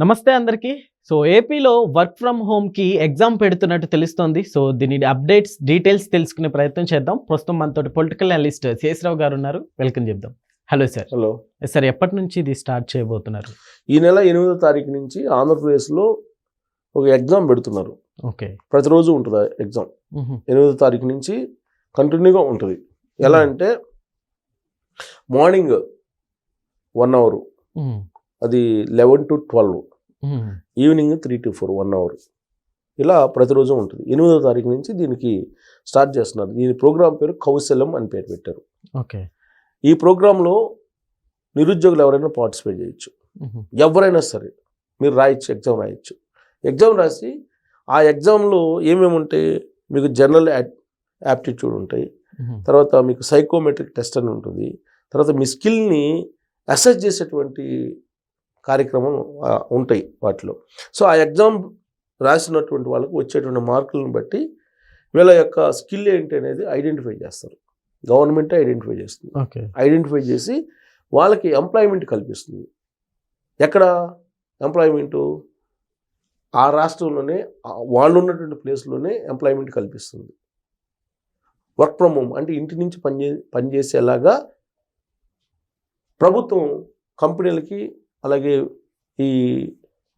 నమస్తే అందరికీ. సో ఏపీలో వర్క్ ఫ్రమ్ హోమ్‌కి ఎగ్జామ్ పెడుతున్నట్టు తెలుస్తోంది. సో దీని అప్డేట్స్, డీటెయిల్స్ తెలుసుకునే ప్రయత్నం చేద్దాం. ప్రస్తుతం మనతోటి పొలిటికల్ అనలిస్ట్ శేషరావు గారు ఉన్నారు. వెల్కమ్ చెప్దాం. Hello sir. హలో సార్, ఎప్పటి నుంచి ఇది స్టార్ట్ చేయబోతున్నారు? ఈ నెల 8వ తారీఖు నుంచి ఆంధ్రప్రదేశ్లో ఒక ఎగ్జామ్ పెడుతున్నారు. ఓకే. ప్రతిరోజు ఉంటుంది ఆ ఎగ్జామ్. 8వ తారీఖు నుంచి కంటిన్యూగా ఉంటుంది. ఎలా అంటే మార్నింగ్ 1 అవర్, అది 11 to 12, ఈవినింగ్ 3 to 4 1 అవర్, ఇలా ప్రతిరోజు ఉంటుంది. 8వ తారీఖు నుంచి దీనికి స్టార్ట్ చేస్తున్నారు. దీని ప్రోగ్రామ్ పేరు కౌశలం అని పేరు పెట్టారు. ఓకే. ఈ ప్రోగ్రాంలో నిరుద్యోగులు ఎవరైనా పార్టిసిపేట్ చేయొచ్చు. ఎవరైనా సరే మీరు రాయొచ్చు, ఎగ్జామ్ రాయొచ్చు. ఎగ్జామ్ రాసి ఆ ఎగ్జామ్లో ఏమేమి ఉంటాయి, మీకు జనరల్ యాప్టిట్యూడ్ ఉంటాయి, తర్వాత మీకు సైకోమెట్రిక్ టెస్ట్ అని ఉంటుంది, తర్వాత మీ స్కిల్ని అసెస్ చేసేటువంటి కార్యక్రమం ఉంటాయి వాటిలో. సో ఆ ఎగ్జామ్ రాసినటువంటి వాళ్ళకు వచ్చేటువంటి మార్కులను బట్టి వీళ్ళ యొక్క స్కిల్ ఏంటి అనేది ఐడెంటిఫై చేస్తారు. గవర్నమెంటే ఐడెంటిఫై చేస్తుంది. ఐడెంటిఫై చేసి వాళ్ళకి ఎంప్లాయ్మెంట్ కల్పిస్తుంది. ఎక్కడ ఎంప్లాయ్మెంటు? ఆ రాష్ట్రంలోనే, వాళ్ళు ఉన్నటువంటి ప్లేస్లోనే ఎంప్లాయ్మెంట్ కల్పిస్తుంది. వర్క్ ఫ్రమ్ హోమ్ అంటే ఇంటి నుంచి పనిచేసేలాగా ప్రభుత్వం కంపెనీలకి అలాగే ఈ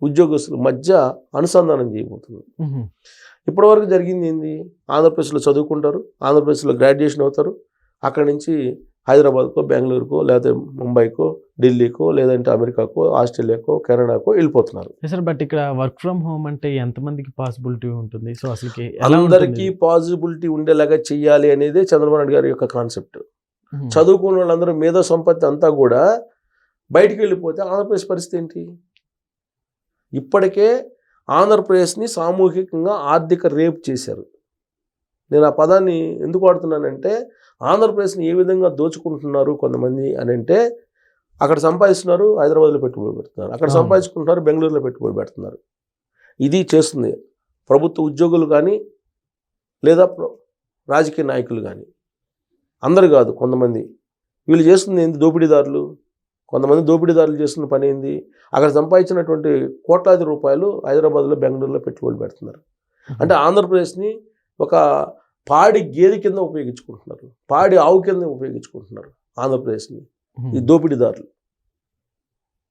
ఉద్యోగస్తుల మధ్య అనుసంధానం చేయబోతుంది. ఇప్పటివరకు జరిగింది ఏంది? ఆంధ్రప్రదేశ్లో చదువుకుంటారు, ఆంధ్రప్రదేశ్లో గ్రాడ్యుయేషన్ అవుతారు, అక్కడి నుంచి హైదరాబాద్కో, బెంగళూరుకో, లేదా ముంబైకో, ఢిల్లీకో, లేదంటే అమెరికాకో, ఆస్ట్రేలియాకో, కెనడాకో వెళ్ళిపోతున్నారు. సార్, బట్ ఇక్కడ వర్క్ ఫ్రమ్ హోమ్ అంటే ఎంతమందికి పాసిబిలిటీ ఉంటుంది? సో అసలు అందరికీ పాసిబిలిటీ ఉండేలాగా చెయ్యాలి అనేది చంద్రబాబు నాయుడు గారి యొక్క కాన్సెప్ట్. చదువుకున్న వాళ్ళందరూ మేధో సంపత్తి అంతా కూడా బయటికి వెళ్ళిపోతే ఆంధ్రప్రదేశ్ పరిస్థితి ఏంటి? ఇప్పటికే ఆంధ్రప్రదేశ్ని సామూహికంగా ఆర్థిక రేప్ చేశారు. నేను ఆ పదాన్ని ఎందుకు వాడుతున్నానంటే, ఆంధ్రప్రదేశ్ని ఏ విధంగా దోచుకుంటున్నారు కొంతమంది అని అంటే, అక్కడ సంపాదిస్తున్నారు, హైదరాబాద్లో పెట్టుబడి పెడుతున్నారు, అక్కడ సంపాదించుకుంటున్నారు, బెంగళూరులో పెట్టుబడి పెడుతున్నారు. ఇది చేస్తుంది ప్రభుత్వ ఉద్యోగులు కానీ లేదా రాజకీయ నాయకులు కానీ. అందరు కాదు, కొంతమంది. వీళ్ళు చేస్తుంది ఏంది? దోపిడీదారులు. కొంతమంది దోపిడీదారులు చేస్తున్న పని ఏంది? అక్కడ సంపాదించినటువంటి కోట్లాది రూపాయలు హైదరాబాద్లో, బెంగళూరులో పెట్టుబడి పెడుతున్నారు. అంటే ఆంధ్రప్రదేశ్ని ఒక పాడి గేదె కింద ఉపయోగించుకుంటున్నారు, పాడి ఆవు కింద ఉపయోగించుకుంటున్నారు ఆంధ్రప్రదేశ్ని ఈ దోపిడీదారులు.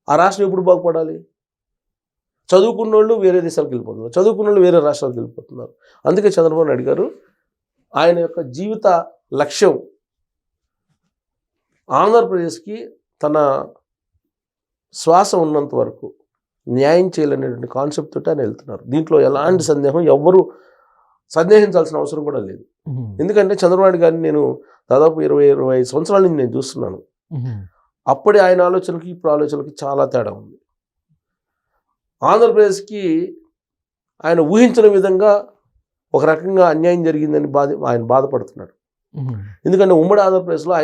ఆ రాష్ట్రం ఎప్పుడు బాగుపడాలి? చదువుకున్న వాళ్ళు వేరే దేశాలకు వెళ్ళిపోతున్నారు, చదువుకున్న వాళ్ళు వేరే రాష్ట్రాలకు వెళ్ళిపోతున్నారు. అందుకే చంద్రబాబు నాయుడు గారు ఆయన యొక్క జీవిత లక్ష్యం ఆంధ్రప్రదేశ్కి తన శ్వాస ఉన్నంత వరకు న్యాయం చేయాలనేటువంటి కాన్సెప్ట్ తోటి ఆయన వెళ్తున్నారు. దీంట్లో ఎలాంటి సందేహం ఎవ్వరూ సందేహించాల్సిన అవసరం కూడా లేదు. ఎందుకంటే చంద్రబాబు నాయుడు గారిని నేను దాదాపు 20-25 సంవత్సరాల నుంచి నేను చూస్తున్నాను. అప్పుడే ఆయన ఆలోచనకి ఇప్పుడు ఆలోచనకి చాలా తేడా ఉంది. ఆంధ్రప్రదేశ్కి ఆయన ఊహించిన విధంగా ఒక రకంగా అన్యాయం జరిగిందని ఆయన బాధపడుతున్నాడు. ఎందుకంటే ఉమ్మడి ఆంధ్రప్రదేశ్లో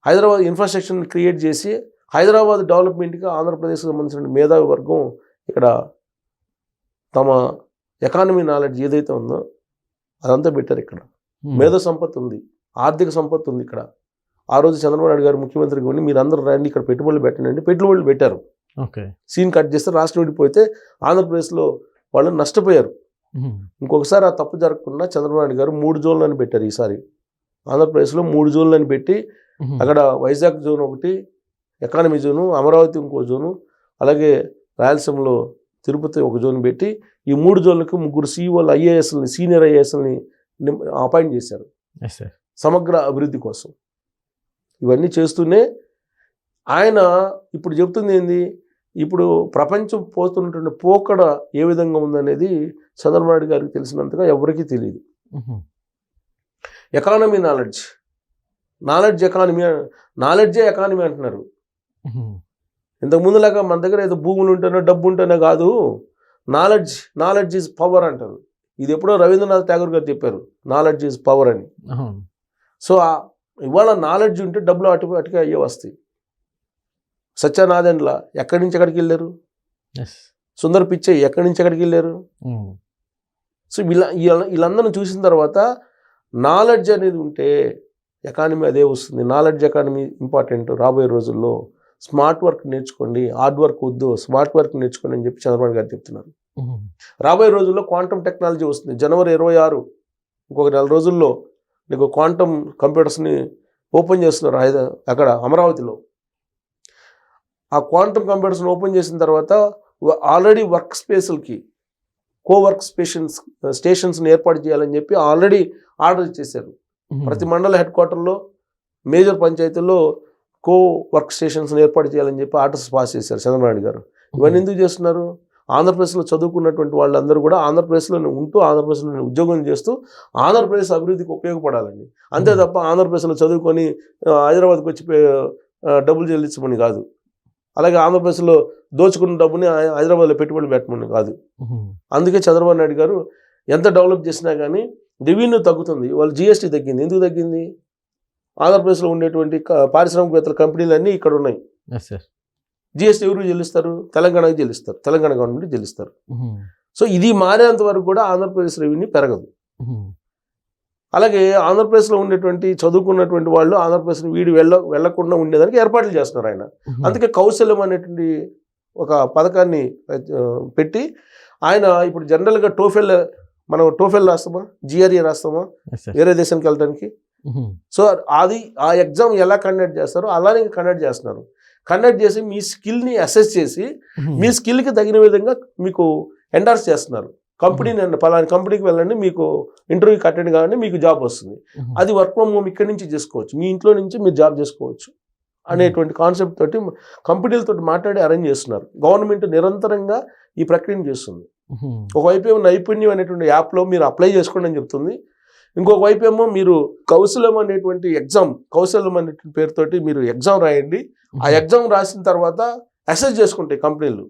హైదరాబాద్ ఇన్ఫ్రాస్ట్రక్చర్ని క్రియేట్ చేసి హైదరాబాద్ డెవలప్మెంట్గా ఆంధ్రప్రదేశ్కి సంబంధించిన మేధావి వర్గం ఇక్కడ తమ ఎకానమీ నాలెడ్జ్ ఏదైతే ఉందో అదంతా పెట్టారు. ఇక్కడ మేధో సంపత్తి ఉంది, ఆర్థిక సంపత్తి ఉంది. ఇక్కడ ఆ రోజు చంద్రబాబు నాయుడు గారు ముఖ్యమంత్రిగా ఉండి మీరు అందరూ రండి ఇక్కడ పెట్టుబడులు పెట్టండి, పెట్టుబడులు పెట్టారు. సీన్ కట్ చేస్తే రాష్ట్రం విడిపోతే ఆంధ్రప్రదేశ్లో వాళ్ళు నష్టపోయారు. ఇంకొకసారి ఆ తప్పు జరగకుండా చంద్రబాబు నాయుడు గారు 3 జోన్లను పెట్టారు. ఈసారి ఆంధ్రప్రదేశ్లో 3 జోన్లను పెట్టి అక్కడ వైజాగ్ జోన్ ఒకటి, ఎకానమీ జోను, అమరావతి ఇంకో జోను, అలాగే రాయలసీమలో తిరుపతి ఒక జోన్ పెట్టి ఈ 3 జోన్లకు 3 సీఈఓలు, ఐఏఎస్ని, సీనియర్ ఐఏఎస్ని అపాయింట్ చేశారు సమగ్ర అభివృద్ధి కోసం. ఇవన్నీ చేస్తూనే ఆయన ఇప్పుడు చెప్తుంది ఏంది, ఇప్పుడు ప్రపంచం పోతున్నటువంటి పోకడ ఏ విధంగా ఉందనేది చంద్రబాబు నాయుడు గారికి తెలిసినంతగా ఎవరికీ తెలియదు. ఎకానమీ నాలెడ్జే ఎకానమీ అంటున్నారు. ఇంతకు ముందులాగా మన దగ్గర ఏదో భూములు ఉంటేనో డబ్బు ఉంటేనే కాదు, నాలెడ్జ్ ఈజ్ పవర్ అంటారు. ఇది ఎప్పుడో రవీంద్రనాథ్ ఠాగూర్ గారు చెప్పారు, నాలెడ్జ్ ఈజ్ పవర్ అని. సో ఇవాళ నాలెడ్జ్ ఉంటే డబ్బులు అటుకే అయ్యే వస్తాయి. సత్యనారాయణలా ఎక్కడి నుంచి ఎక్కడికి వెళ్ళారు? సుందర్ పిచ్చై ఎక్కడి నుంచి ఎక్కడికి వెళ్ళారు? సో వీళ్ళందరిని చూసిన తర్వాత నాలెడ్జ్ అనేది ఉంటే ఎకానమీ అదే వస్తుంది. నాలెడ్జ్ ఎకానమీ ఇంపార్టెంట్ రాబోయే రోజుల్లో. స్మార్ట్ వర్క్ నేర్చుకోండి, హార్డ్ వర్క్ వద్దు, స్మార్ట్ వర్క్ నేర్చుకోండి అని చెప్పి చంద్రబాబు గారు చెప్తున్నారు. రాబోయే రోజుల్లో క్వాంటమ్ టెక్నాలజీ వస్తుంది. జనవరి 26 ఇంకొక 4 రోజుల్లో నీకు క్వాంటమ్ కంప్యూటర్స్ని ఓపెన్ చేస్తున్నారు అక్కడ అమరావతిలో. ఆ క్వాంటమ్ కంప్యూటర్స్ని ఓపెన్ చేసిన తర్వాత ఆల్రెడీ వర్క్ స్పేసులకి కోవర్క్ స్టేషన్స్ని ఏర్పాటు చేయాలని చెప్పి ఆల్రెడీ ఆర్డర్ ఇచ్చేసారు. ప్రతి మండల హెడ్ క్వార్టర్లో మేజర్ పంచాయతీల్లో కో వర్క్ స్టేషన్స్ని ఏర్పాటు చేయాలని చెప్పి ఆర్డర్స్ పాస్ చేశారు చంద్రబాబు నాయుడు గారు. ఇవన్నీ ఎందుకు చేస్తున్నారు? ఆంధ్రప్రదేశ్లో చదువుకున్నటువంటి వాళ్ళందరూ కూడా ఆంధ్రప్రదేశ్లోనే ఉంటూ ఆంధ్రప్రదేశ్లో ఉద్యోగం చేస్తూ ఆంధ్రప్రదేశ్ అభివృద్ధికి ఉపయోగపడాలండి. అంతే తప్ప ఆంధ్రప్రదేశ్లో చదువుకొని హైదరాబాద్కి వచ్చి డబ్బులు చెల్లించమని కాదు. అలాగే ఆంధ్రప్రదేశ్లో దోచుకున్న డబ్బుని హైదరాబాద్లో పెట్టుబడులు పెట్టమని కాదు. అందుకే చంద్రబాబు నాయుడు గారు ఎంత డెవలప్ చేసినా కానీ రెవెన్యూ తగ్గుతుంది. వాళ్ళు జిఎస్టీ తగ్గింది. ఎందుకు తగ్గింది? ఆంధ్రప్రదేశ్లో ఉండేటువంటి పారిశ్రామికవేత్తల కంపెనీలన్నీ ఇక్కడ ఉన్నాయి. జిఎస్టీ ఎవరు చెల్లిస్తారు? తెలంగాణకి చెల్లిస్తారు. తెలంగాణ గవర్నమెంట్ చెల్లిస్తారు. సో ఇది మారేంత వరకు కూడా ఆంధ్రప్రదేశ్ రెవెన్యూ పెరగదు. అలాగే ఆంధ్రప్రదేశ్లో ఉండేటువంటి చదువుకున్నటువంటి వాళ్ళు ఆంధ్రప్రదేశ్ని వెళ్లకుండా ఉండేదానికి ఏర్పాట్లు చేస్తున్నారు ఆయన. అందుకే కౌశల్యం అనేటువంటి ఒక పథకాన్ని పెట్టి ఆయన ఇప్పుడు జనరల్గా మనం టోఫెల్ రాస్తామా, జిఆర్ఏ రాస్తామా వేరే దేశానికి వెళ్ళడానికి? సో అది ఆ ఎగ్జామ్ ఎలా కండక్ట్ చేస్తారో అలానే కండక్ట్ చేస్తున్నారు. కండక్ట్ చేసి మీ స్కిల్ని అసెస్ చేసి మీ స్కిల్కి తగిన విధంగా మీకు ఎండార్స్ చేస్తున్నారు. కంపెనీని పలానా కంపెనీకి వెళ్ళండి, మీకు ఇంటర్వ్యూకి అటెండ్ కావాలంటే మీకు జాబ్ వస్తుంది. అది వర్క్ ఫ్రమ్ హోమ్ ఇక్కడి నుంచి చేసుకోవచ్చు, మీ ఇంట్లో నుంచి మీరు జాబ్ చేసుకోవచ్చు అనేటువంటి కాన్సెప్ట్ తోటి కంపెనీలతో మాట్లాడి అరేంజ్ చేస్తున్నారు. గవర్నమెంట్ నిరంతరంగా ఈ ప్రక్రియను చేస్తుంది. ఒకవైపు ఏమో నైపుణ్యం అనేటువంటి యాప్లో మీరు అప్లై చేసుకోండి అని చెప్తుంది. ఇంకొక వైపు ఏమో మీరు కౌశల్యం అనేటువంటి పేరుతోటి మీరు ఎగ్జామ్ రాయండి. ఆ ఎగ్జామ్ రాసిన తర్వాత అసెస్ చేసుకుంటాయి కంపెనీలు.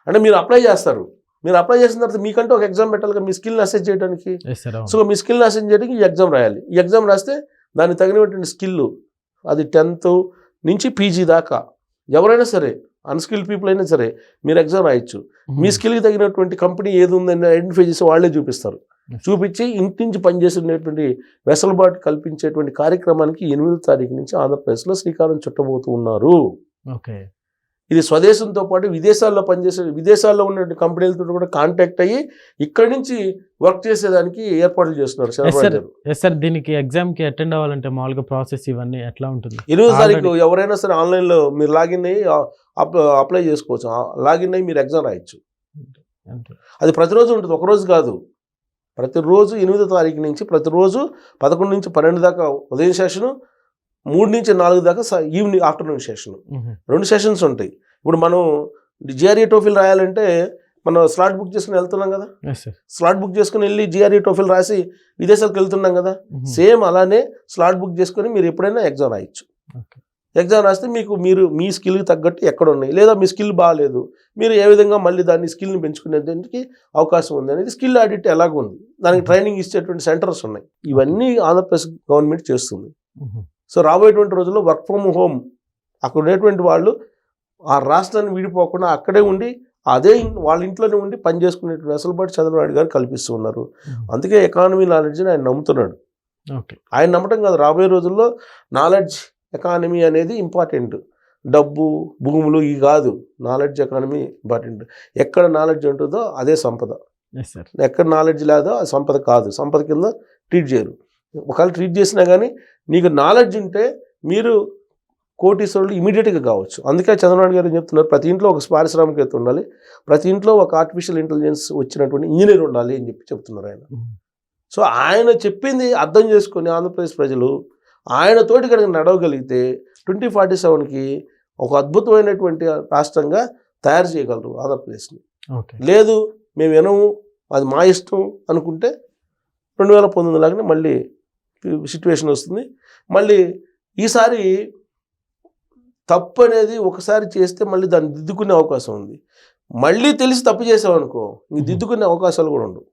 అంటే మీరు అప్లై చేస్తారు. మీరు అప్లై చేసిన తర్వాత మీకంటే ఒక ఎగ్జామ్ పెట్టాలి కదా మీ స్కిల్ని అసెస్ చేయడానికి. సో మీ స్కిల్ని అసెస్ చేయడానికి ఈ ఎగ్జామ్ రాయాలి. ఈ ఎగ్జామ్ రాస్తే దానికి తగినటువంటి స్కిల్ అది 10th నుంచి పీజీ దాకా ఎవరైనా సరే, అన్స్కిల్డ్ పీపుల్ అయినా సరే మీరు ఎగ్జామ్ రాయొచ్చు. మీ స్కిల్కి తగినటువంటి కంపెనీ ఏది ఉందని ఐడెంటిఫై చేసి వాళ్ళే చూపిస్తారు. చూపించి ఇంటి నుంచి పనిచేసేటువంటి వెసులుబాటు కల్పించేటువంటి కార్యక్రమానికి 8వ తారీఖు నుంచి ఆంధ్రప్రదేశ్లో శ్రీకారం చుట్టబోతూ ఉన్నారు. ఇది స్వదేశంతో పాటు విదేశాల్లో ఉన్న కంపెనీలతో కూడా కాంటాక్ట్ అయ్యి ఇక్కడి నుంచి వర్క్ చేసేదానికి ఏర్పాట్లు చేస్తున్నారు. సార్ దీనికి ఎగ్జామ్ కి అటెండ్ అవ్వాలంటే మామూలుగా ప్రాసెస్ ఇవన్నీ ఎట్లా ఉంటుంది? 8వ తారీఖు ఎవరైనా సరే ఆన్లైన్లో మీరు లాగిన్ అయ్యి అప్లై చేసుకోవచ్చు. లాగిన్ అయ్యి మీరు ఎగ్జామ్ రాయొచ్చు. అది ప్రతిరోజు ఉంటుంది, ఒకరోజు కాదు. ప్రతిరోజు 8వ తారీఖు నుంచి ప్రతిరోజు 11 నుంచి 12 దాకా ఉదయం సెషను, 3 నుంచి 4 దాకా ఈవినింగ్ ఆఫ్టర్నూన్ సెషను. 2 సెషన్స్ ఉంటాయి. ఇప్పుడు మనం జిఆర్ఏ టోఫిల్ రాయాలంటే మనం స్లాట్ బుక్ చేసుకుని వెళ్తున్నాం కదా. స్లాట్ బుక్ చేసుకుని వెళ్ళి జిఆర్ఏ టోఫిల్ రాసి విదేశాలకు వెళ్తున్నాం కదా. సేమ్ అలానే స్లాట్ బుక్ చేసుకొని మీరు ఎప్పుడైనా ఎగ్జామ్ రాయొచ్చు. ఎగ్జామ్ రాస్తే మీరు మీ స్కిల్కి తగ్గట్టు ఎక్కడ ఉన్నాయి, లేదా మీ స్కిల్ బాగాలేదు, మీరు ఏ విధంగా మళ్ళీ దాన్ని స్కిల్ని పెంచుకునేదానికి అవకాశం ఉంది అనేది స్కిల్ ఆడిట్ ఎలాగ ఉంది, దానికి ట్రైనింగ్ ఇచ్చేటువంటి సెంటర్స్ ఉన్నాయి. ఇవన్నీ ఆంధ్రప్రదేశ్ గవర్నమెంట్ చేస్తుంది. సో రాబోయేటువంటి రోజుల్లో వర్క్ ఫ్రమ్ హోమ్ అక్కడ ఉండేటువంటి వాళ్ళు ఆ రాష్ట్రాన్ని విడిపోకుండా అక్కడే ఉండి వాళ్ళ ఇంట్లోనే ఉండి పని చేసుకునేటువంటి వెసులుబాటు చంద్రబాబు నాయుడు గారు కల్పిస్తూ ఉన్నారు. అందుకే ఎకానమీ నాలెడ్జ్ని ఆయన నమ్ముతున్నాడు. ఆయన నమ్మటం కాదు, రాబోయే రోజుల్లో నాలెడ్జ్ ఎకానమీ అనేది ఇంపార్టెంట్. డబ్బు భూములు ఇవి కాదు, నాలెడ్జ్ ఎకానమీ ఇంపార్టెంట్. ఎక్కడ నాలెడ్జ్ ఉంటుందో అదే సంపద. ఎక్కడ నాలెడ్జ్ లేదో అది సంపద కాదు, సంపద కింద ట్రీట్ చేయరు. ఒకవేళ ట్రీట్ చేసినా కానీ నీకు నాలెడ్జ్ ఉంటే మీరు కోటీశ్వరులు ఇమీడియట్గా కావచ్చు. అందుకే చంద్రబాబు గారు చెప్తున్నారు ప్రతి ఇంట్లో ఒక పారిశ్రామికవేత్త ఉండాలి, ప్రతి ఇంట్లో ఒక ఆర్టిఫిషియల్ ఇంటెలిజెన్స్ వచ్చినటువంటి ఇంజనీర్ ఉండాలి అని చెప్తున్నారు ఆయన. సో ఆయన చెప్పింది అర్థం చేసుకొని ఆంధ్రప్రదేశ్ ప్రజలు ఆయనతోటి కనుక నడవగలిగితే 2047కి ఒక అద్భుతమైనటువంటి రాష్ట్రంగా తయారు చేయగలరు ఆంధ్రప్రదేశ్ని. లేదు మేము వినము అది మా ఇష్టం అనుకుంటే 2019 లాగానే మళ్ళీ సిచ్యువేషన్ వస్తుంది. మళ్ళీ ఈసారి తప్పు అనేది ఒకసారి చేస్తే మళ్ళీ దాన్ని దిద్దుకునే అవకాశం ఉంది. మళ్ళీ తెలిసి తప్పు చేసామనుకో ఇంక దిద్దుకునే అవకాశాలు కూడా ఉండవు.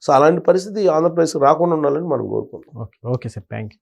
సో అలాంటి పరిస్థితి ఆంధ్రప్రదేశ్కి రాకుండా ఉండాలని మనం కోరుకుంటాం. Okay sir, thank you.